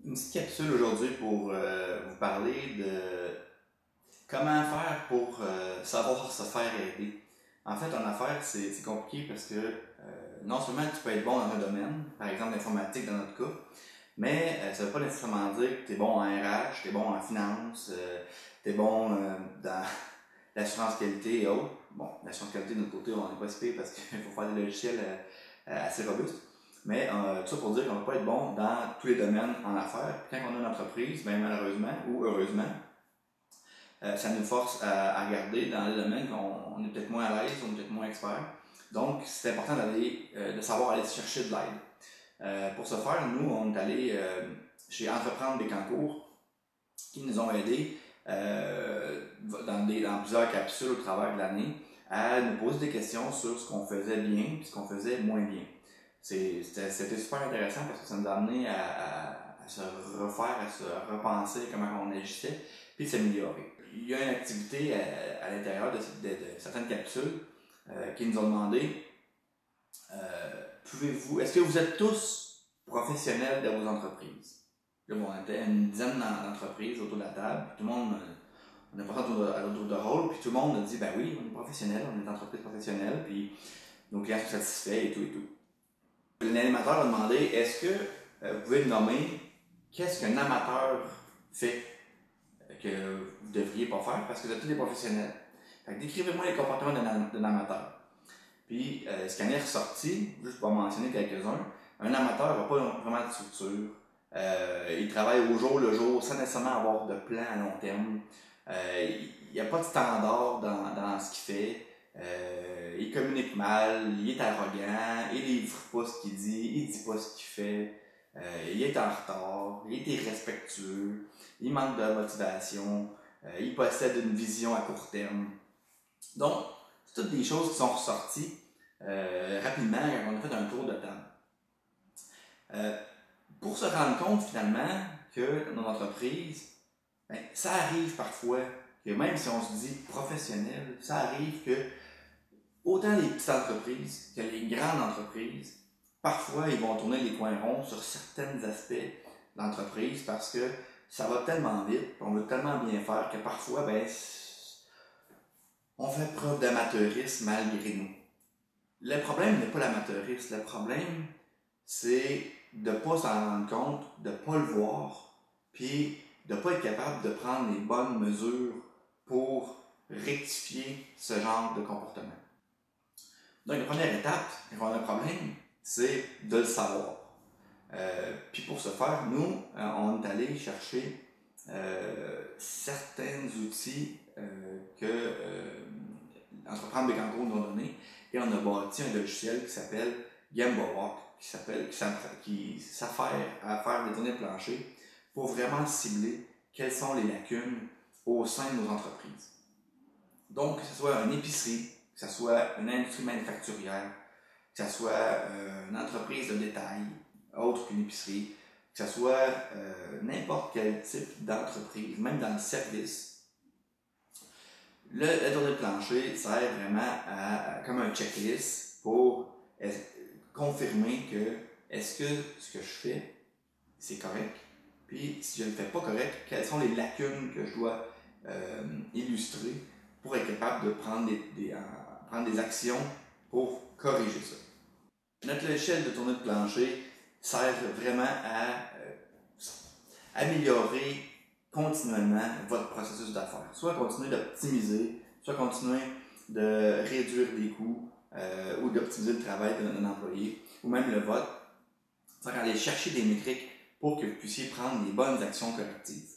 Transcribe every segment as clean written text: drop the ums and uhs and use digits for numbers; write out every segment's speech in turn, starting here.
Une petite capsule aujourd'hui pour vous parler de comment faire pour savoir se faire aider. En fait, en affaires, c'est compliqué parce que non seulement tu peux être bon dans un domaine, par exemple l'informatique dans notre cas, mais ça ne veut pas nécessairement dire que tu es bon en RH, tu es bon en finance, tu es bon dans l'assurance qualité et autres. Bon, l'assurance qualité de notre côté, on n'est pas si pire parce qu'il faut faire des logiciels assez robustes. Mais tout ça pour dire qu'on ne peut pas être bon dans tous les domaines en affaires. Puis quand on a une entreprise, bien malheureusement ou heureusement, ça nous force à regarder dans les domaines qu'on est peut-être moins à l'aise, on est peut-être moins expert. Donc, c'est important de savoir aller chercher de l'aide. Pour ce faire, nous, on est allé chez Entreprendre Bécancour, qui nous ont aidés dans plusieurs capsules au travers de l'année à nous poser des questions sur ce qu'on faisait bien et ce qu'on faisait moins bien. C'était super intéressant parce que ça nous a amené à se refaire, à se repenser comment on agissait, puis s'améliorer. Il y a une activité à l'intérieur de certaines capsules qui nous ont demandé est-ce que vous êtes tous professionnels de vos entreprises? Là, bon, on était une dizaine d'entreprises autour de la table, puis tout le monde, on est passé à l'autre de rôle, puis tout le monde a dit ben oui, on est professionnels, on est une entreprise professionnelle, puis nos clients sont satisfaits et tout et tout. L'animateur a demandé est-ce que vous pouvez me nommer qu'est-ce qu'un amateur fait que vous ne devriez pas faire parce que vous êtes tous des professionnels. Fait que décrivez-moi les comportements d'un amateur. Puis, ce qui en est ressorti, juste pour mentionner quelques-uns, un amateur n'a pas vraiment de structure. Il travaille au jour le jour sans nécessairement avoir de plan à long terme. Il n'y a pas de standard dans ce qu'il fait. Il communique mal, il est arrogant, il livre pas ce qu'il dit, il dit pas ce qu'il fait, il est en retard, il est irrespectueux, il manque de motivation, il possède une vision à court terme. Donc, c'est toutes des choses qui sont ressorties rapidement quand on a fait un tour de table. Pour se rendre compte finalement que dans notre entreprise, ben, ça arrive parfois que même si on se dit professionnel, ça arrive que autant les petites entreprises que les grandes entreprises, parfois ils vont tourner les coins ronds sur certains aspects d'entreprise parce que ça va tellement vite, on veut tellement bien faire que parfois, ben, on fait preuve d'amateurisme malgré nous. Le problème n'est pas l'amateurisme, le problème c'est de ne pas s'en rendre compte, de ne pas le voir, puis de ne pas être capable de prendre les bonnes mesures pour rectifier ce genre de comportement. Donc, la première étape, quand on a un problème, c'est de le savoir. Puis pour ce faire, nous, on est allé chercher certains outils que Entreprendre Bécancour nous a donné et on a bâti un logiciel qui s'appelle Gambawalk, qui s'affaire à faire des données de plancher pour vraiment cibler quelles sont les lacunes au sein de nos entreprises. Donc, que ce soit une épicerie, que ce soit une industrie manufacturière, que ce soit une entreprise de détail, autre qu'une épicerie, que ce soit n'importe quel type d'entreprise, même dans le service, la donnée de plancher sert vraiment comme un checklist pour confirmer que est-ce que ce que je fais, c'est correct, puis si je ne le fais pas correct, quelles sont les lacunes que je dois illustrer pour être capable de prendre des actions pour corriger ça. Notre logiciel de tournée de plancher sert vraiment à améliorer continuellement votre processus d'affaires. Soit continuer d'optimiser, soit continuer de réduire des coûts ou d'optimiser le travail d'un employé, ou même le vôtre. C'est-à-dire aller chercher des métriques pour que vous puissiez prendre les bonnes actions correctives.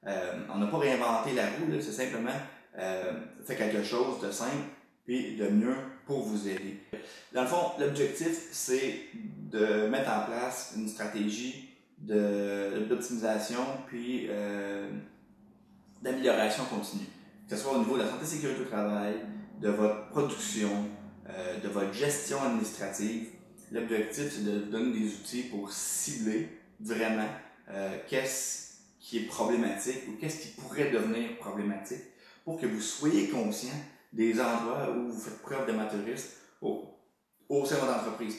On n'a pas réinventé la roue, c'est simplement fait quelque chose de simple puis de mieux pour vous aider. Dans le fond, l'objectif, c'est de mettre en place une stratégie d'optimisation puis d'amélioration continue. Que ce soit au niveau de la santé et sécurité au travail, de votre production, de votre gestion administrative. L'objectif, c'est de vous donner des outils pour cibler vraiment qu'est-ce qui est problématique ou qu'est-ce qui pourrait devenir problématique pour que vous soyez conscient des endroits où vous faites preuve d'amateurisme au sein de votre entreprise.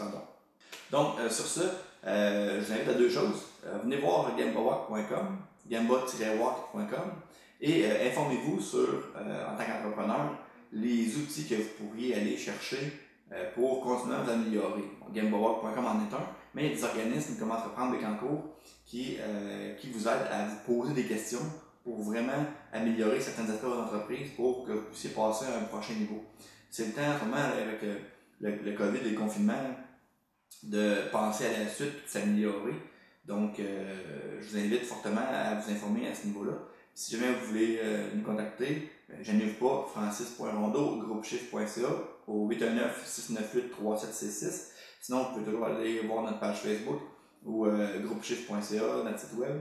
Donc, sur ce, je vous invite à deux choses. venez voir gambawalk.com, gamba-walk.com et informez-vous sur, en tant qu'entrepreneur, les outils que vous pourriez aller chercher pour continuer à vous améliorer. Gambawalk.com en est un, mais il y a des organismes comme Entreprendre Bécancour qui vous aident à vous poser des questions pour vraiment améliorer certains aspects de votre entreprise pour que vous puissiez passer à un prochain niveau. C'est le temps, en ce moment, avec le COVID et le confinement, de penser à la suite et de s'améliorer. Donc, je vous invite fortement à vous informer à ce niveau-là. Si jamais vous voulez nous contacter, gênez-vous pas, francis.rondeau, groupechiffre.ca au 819-698-3766. Sinon, vous pouvez toujours aller voir notre page Facebook ou groupechiffre.ca, notre site web,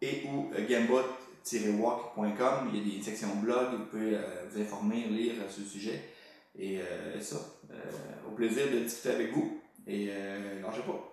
et ou gamba-walk.com. Il y a des sections blog, vous pouvez vous informer, lire sur le sujet. Et ça, au plaisir de discuter avec vous. Et lâchez pas.